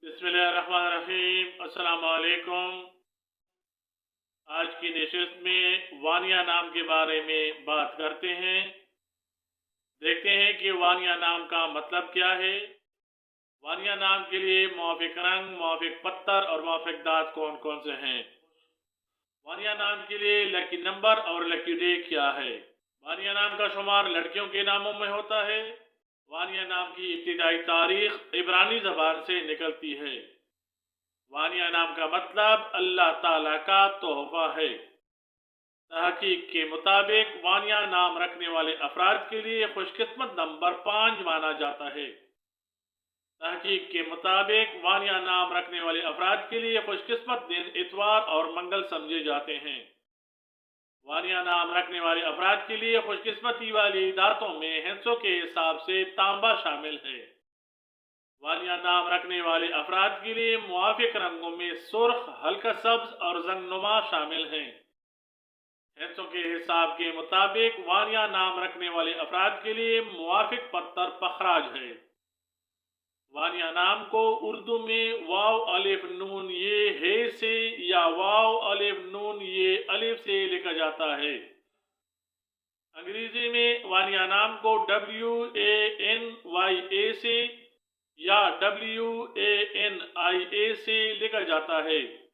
बिस्मिल्लाहिर्रहमानिर्रहीम। अस्सलाम वालेकुम। आज की नशिस्त में वानिया नाम के बारे में बात करते हैं। देखते हैं कि वानिया नाम का मतलब क्या है। वानिया नाम के लिए मुवाफिक रंग, मुवाफिक पत्थर और मुवाफिक दांत कौन कौन से हैं। वानिया नाम के लिए लकी नंबर और लकी डे क्या है। वानिया नाम का शुमार लड़कियों के नामों में होता है। वानिया नाम की इब्तिदाई तारीख इब्रानी ज़बान से निकलती है। वानिया नाम का मतलब अल्लाह ताला का तोहफा है। तहकीक के मुताबिक वानिया नाम रखने वाले अफराद के लिए खुशकिस्मत नंबर 5 माना जाता है। तहकीक के मुताबिक वानिया नाम रखने वाले अफराद के लिए खुशकिस्मत दिन इतवार और मंगल समझे जाते हैं। वानिया नाम रखने वाले अफराद के लिए खुशकिस्मती वाली दांतों में हिस्सों के हिसाब से तांबा शामिल है। वानिया नाम रखने वाले अफराद के लिए मुवाफिक रंगों में सुर्ख, हल्का सब्ज और जंगनुमा शामिल हैं। हिस्सों के हिसाब के मुताबिक वानिया नाम रखने वाले अफराद के लिए मुवाफिक पत्थर पखराज है। वानिया नाम को उर्दू में वाव अलिफ नून ये हे से या वाव अलिफ नून ये अलिफ से लिखा जाता है। अंग्रेजी में वानिया नाम को WANYA से या WANIA से लिखा जाता है।